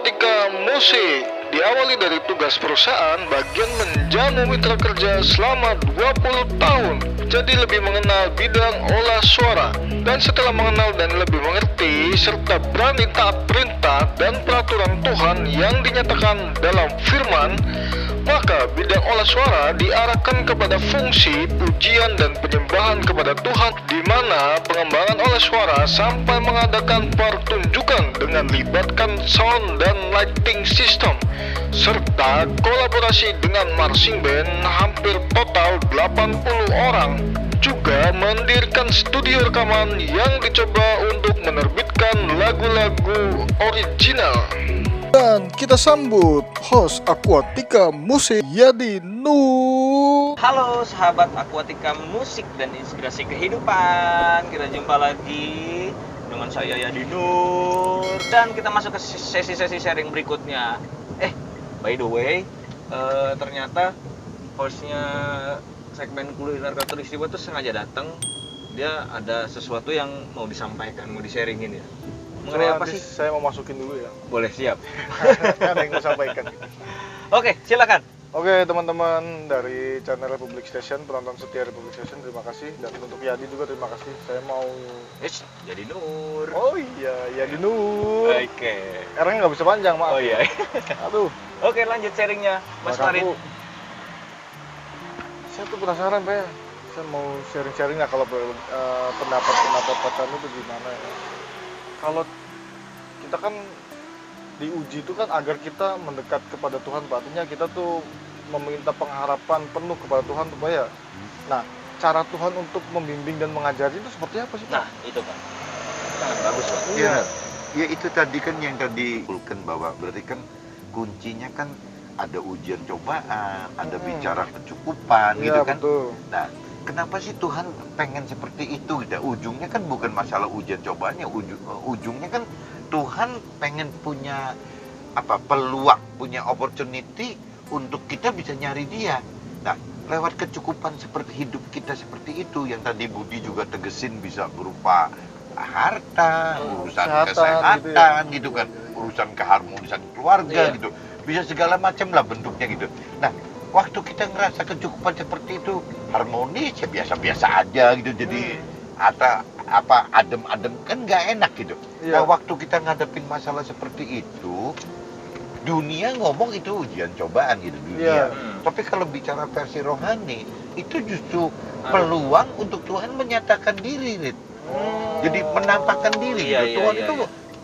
Aquatica Musik diawali dari tugas perusahaan bagian menjamu mitra kerja selama 20 tahun. Jadi lebih mengenal bidang olah suara. Dan setelah mengenal dan lebih mengerti serta berani taat perintah dan peraturan Tuhan yang dinyatakan dalam firman, maka bidang olah suara diarahkan kepada fungsi pujian dan penyembahan kepada Tuhan, di mana pengembangan olah suara sampai mengadakan pertunjukan dengan libatkan sound dan lighting system serta kolaborasi dengan marching band hampir total 80 orang. Juga mendirikan studio rekaman yang dicoba untuk menerbitkan lagu-lagu original. Dan kita sambut host Aquatica Musik, Yadi Nur. Halo sahabat Aquatica Musik dan Inspirasi Kehidupan. Kita jumpa lagi dengan saya Yadi Nur. Dan kita masuk ke sesi-sesi sharing berikutnya. By the way, ternyata hostnya segmen kuliner Katulistiwa itu sengaja datang. Dia ada sesuatu yang mau disampaikan, mau di-sharingin ya. Mengenai apa sih? Saya mau masukin dulu ya. Boleh, siap. Ada yang mau sampaikan. Oke, silakan. Oke, teman-teman dari channel Republic Station, penonton setia Republic Station, terima kasih. Dan untuk Yadi juga terima kasih. Saya mau... Jadi Nur. Oh iya, Yadi Nur. Oke. R-nya nggak bisa panjang, maaf. Oh iya. Aduh. Oke, lanjut sharingnya, Mas Farid. Saya tuh penasaran, Pak. Saya mau sharing-sharing lah kalau pendapat-pendapat Pak Chan itu gimana ya. Kalau kita kan diuji itu kan agar kita mendekat kepada Tuhan, Pak. Artinya kita tuh meminta pengharapan penuh kepada Tuhan supaya. Nah, cara Tuhan untuk membimbing dan mengajari itu seperti apa sih, Pak? Nah, itu Pak. Sangat bagus, Pak. Iya. Ya itu tadi kan yang tadi kan bahwa berarti kan kuncinya kan ada ujian cobaan, ada bicara kecukupan Iya, gitu kan. Betul. Nah, kenapa sih Tuhan pengen seperti itu gitu? Ujungnya kan bukan masalah ujian cobaannya, ujungnya kan Tuhan pengen punya peluang, punya opportunity untuk kita bisa nyari Dia. Nah, lewat kecukupan seperti hidup kita seperti itu yang tadi Budi juga tegesin bisa berupa harta, urusan kesehatan gitu kan, urusan keharmonisan keluarga gitu. Bisa segala macam lah bentuknya gitu. Nah, waktu kita ngerasa kecukupan seperti itu harmonis ya biasa-biasa aja gitu, jadi adem-adem kan nggak enak gitu. Nah, waktu kita ngadepin masalah seperti itu, dunia ngomong itu ujian cobaan gitu dunia. Tapi kalau bicara versi rohani, itu justru peluang untuk Tuhan menyatakan diri, Rit. Jadi menampakkan diri gitu. Tuhan itu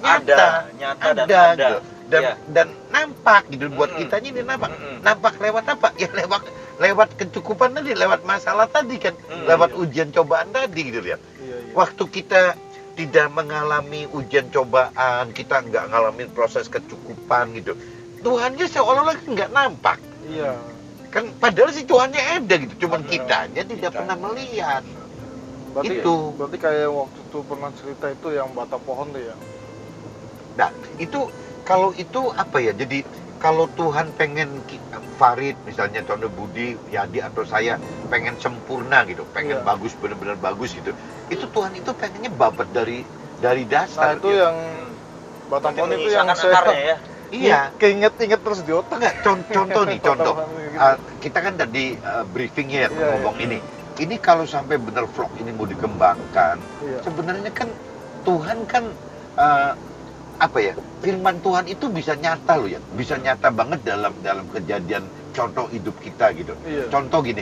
nyata gitu. Dan nampak gitu buat kitanya ini nampak lewat apa? Ya lewat kecukupan tadi, lewat masalah tadi kan, lewat ujian cobaan tadi gitu ya. Waktu kita tidak mengalami ujian cobaan, kita nggak ngalamin proses kecukupan gitu, Tuhannya seolah-olah nggak nampak. Iya. Kan padahal sih Tuhannya ada gitu, cuman kitanya tidak pernah melihat. Berarti kayak waktu itu pernah cerita itu yang batang pohon tuh ya. Nah, itu kalau itu apa ya? Jadi kalau Tuhan pengen Farid misalnya, contoh Budi, Yadi atau saya pengen sempurna gitu, pengen bagus, benar-benar bagus gitu. Itu Tuhan itu pengennya babat dari dasar. Nah, itu yang batang pohon itu yang saya Iya, keinget-inget terus di otak. Enggak, contoh nih, kita kan tadi briefing ya ngomong ini. Ini kalau sampai benar vlog ini mau dikembangkan, sebenarnya kan Tuhan kan firman Tuhan itu bisa nyata loh ya, bisa nyata banget dalam kejadian contoh hidup kita gitu. Contoh gini,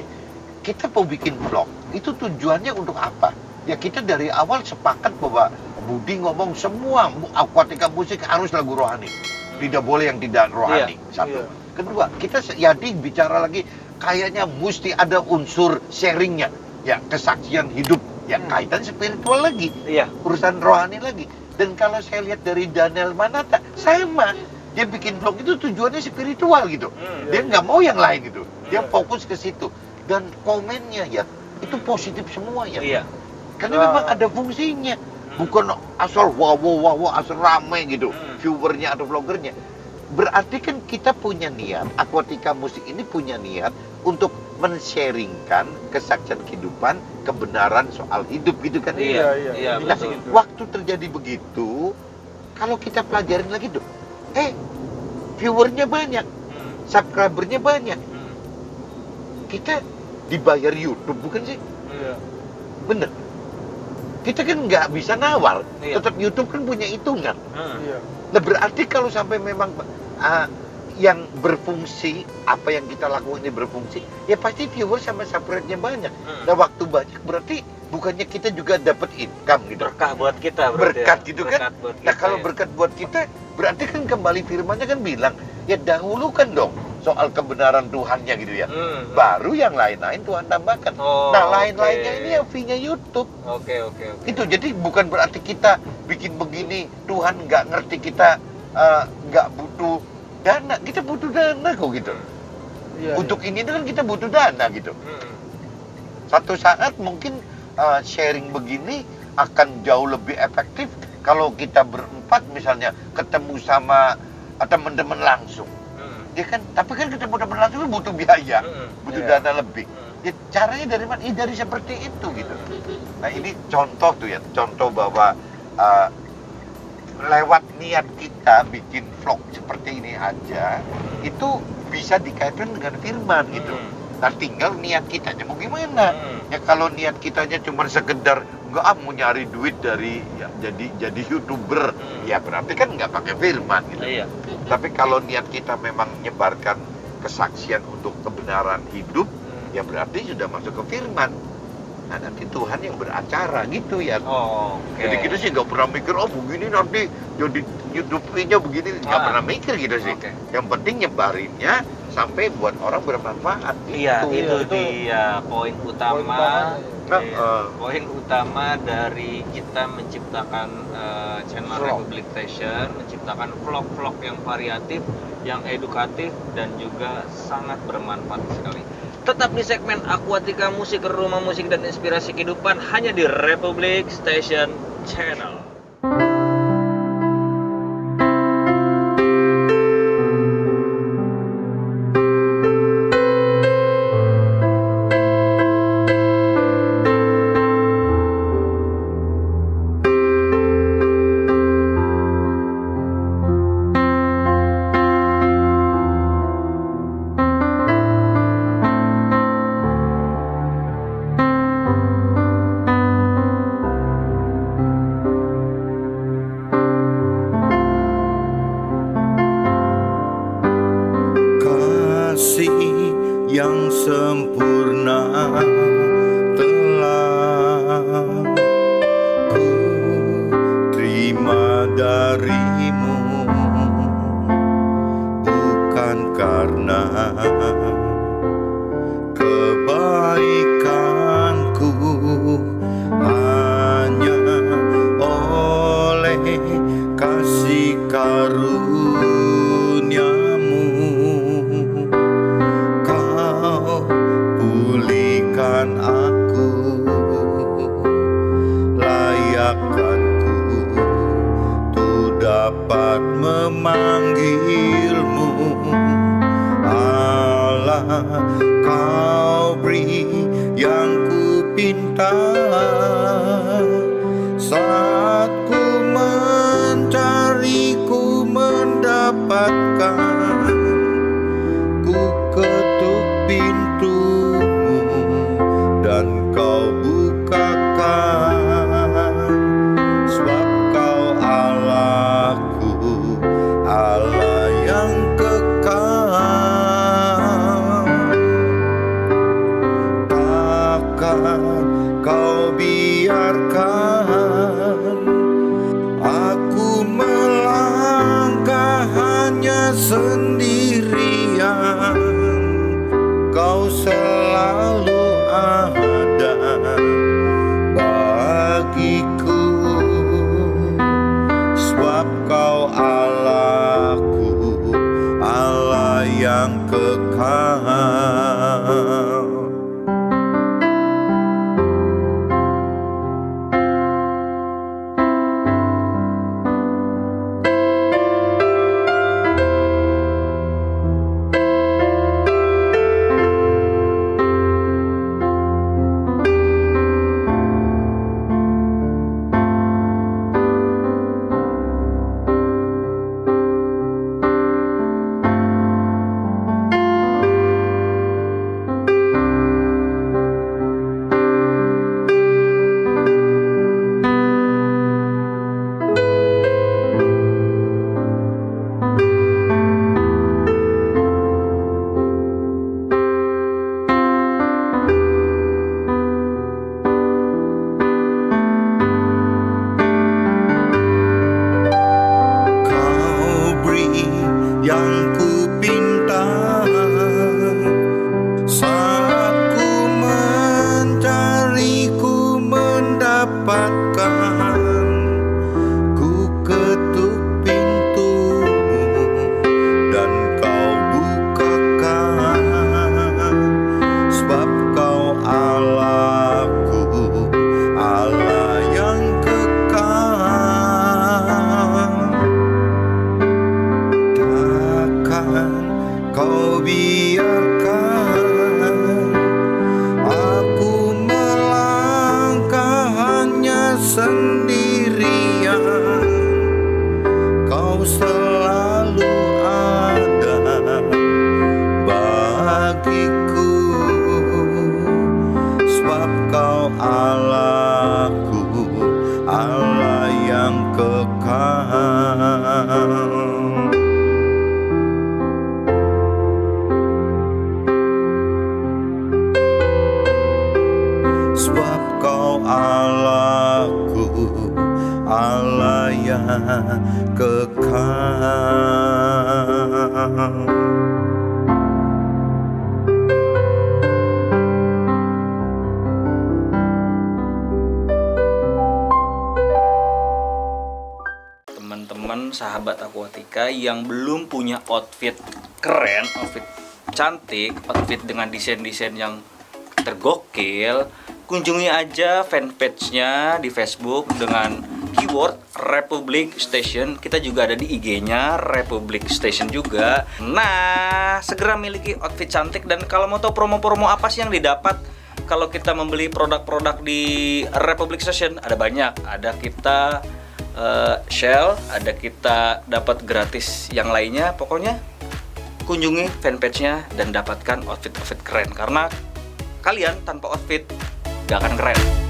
kita mau bikin vlog, itu tujuannya untuk apa? Ya kita dari awal sepakat bahwa Budi ngomong semua Aquatica Musik harus lagu rohani, tidak boleh yang tidak rohani. Satu. Kedua, kita Yadi bicara lagi, kayaknya mesti ada unsur sharingnya, ya kesaksian hidup, ya kaitan spiritual lagi, urusan rohani lagi. Dan kalau saya lihat dari Daniel Manata, sama. Dia bikin vlog itu tujuannya spiritual gitu. Dia nggak mau yang lain gitu. Dia fokus ke situ. Dan komennya ya, itu positif semua ya. Karena memang ada fungsinya. Bukan asal wow, asal rame gitu. Viewernya atau vloggernya. Berarti kan kita punya niat, Aquatica Musik ini punya niat untuk men-sharingkan kesaksian kehidupan, kebenaran soal hidup gitu kan. Nah, waktu terjadi begitu, kalau kita pelajarin lagi tuh, viewernya banyak, subscribernya banyak. Kita dibayar YouTube bukan sih? Iya. Bener. Kita kan nggak bisa nawar, Iya. tetap YouTube kan punya hitungan. Iya. Nah berarti kalau sampai memang yang berfungsi, apa yang kita lakukan ini berfungsi, ya pasti viewer sama subscribe-nya banyak. Nah waktu banyak berarti bukannya kita juga dapat income gitu. Berkah buat kita berarti Berkat ya. gitu kan. Berkat buat Nah kita, kalau ya. berkat buat kita, berarti kan kembali firmannya kan bilang, ya dahulukan dong soal kebenaran Tuhannya gitu ya. Baru yang lain-lain Tuhan tambahkan. Oh, Nah lain-lainnya oke. ini ya fee-nya YouTube. Oke. Itu jadi bukan berarti kita bikin begini Tuhan nggak ngerti kita nggak butuh dana. Kita butuh dana kok gitu. Iya. Untuk ini kan kita butuh dana gitu. Satu saat mungkin sharing begini akan jauh lebih efektif kalau kita berempat misalnya ketemu sama teman-teman langsung. Ya kan, tapi kan ketemu teman langsung kan butuh biaya, butuh Iya. dana lebih. Ya, caranya dari mana? Dari seperti itu gitu. Nah ini contoh tuh ya, contoh bahwa lewat niat kita bikin vlog seperti ini aja, itu bisa dikaitkan dengan firman gitu. Nah tinggal niat kitanya mau gimana. Ya kalau niat kitanya cuma sekedar nggak mau nyari duit dari ya, jadi YouTuber, ya berarti kan nggak pakai firman gitu. Iya. Tapi kalau niat kita memang menyebarkan kesaksian untuk kebenaran hidup, ya berarti sudah masuk ke firman. Nah nanti Tuhan yang beracara gitu ya. Oh, oke. Jadi kita sih nggak pernah mikir, oh begini nanti jadi YouTube-nya begini, nggak pernah mikir gitu sih. Oke. Yang penting nyebarinnya sampai buat orang bermanfaat. Iya, gitu. itu dia poin utama. Poin utama dari kita menciptakan channel Vlog. Republic Station, menciptakan vlog-vlog yang variatif, yang edukatif dan juga sangat bermanfaat sekali. Tetap di segmen Aquatica Musik, Rumah Musik dan Inspirasi Kehidupan hanya di Republic Station Channel. Kasih yang sempurna telah ku terima darimu, bukan karena kebaikanku, hanya oleh kasih karuniamu kau pulihkan aku, layakkanku tuh dapat memanggilmu Allah. Kau beri yang ku pinta saat ku mencari, ku mendapatkan. Ku ketuk pintumu dan kau bukakan, sebab kau Allahku, Allah yang kekal. Takkan kau biarkan aku melangkah hanya sendirian. Kau selalu ada bagiku, sebab kau Allahku, Allah yang kekal. yang ku pinta. Saat ku mencari, ku mendapatkan. Ku ketuk pintumu dan kau bukakan. Sebab kau Allahku, Allah yang kekal. Takkan kau biarkan aku melangkah hanya sendirian. Kau selalu ada bagiku. Sebab kau Allahku, Allah yang kekal. Sebab kau Allahku, Allah yang kekal. Teman-teman sahabat Aquatica yang belum punya outfit keren, outfit cantik, outfit dengan desain-desain yang tergokil, kunjungi aja fanpage-nya di Facebook dengan keyword Republic Station. Kita juga ada di IG-nya Republic Station juga. Nah, segera miliki outfit cantik. Dan kalau mau tahu promo-promo apa sih yang didapat kalau kita membeli produk-produk di Republic Station, ada banyak. Ada kita Shell, ada kita dapat gratis yang lainnya. Pokoknya kunjungi fanpage-nya dan dapatkan outfit-outfit keren, karena kalian tanpa outfit gak akan keren.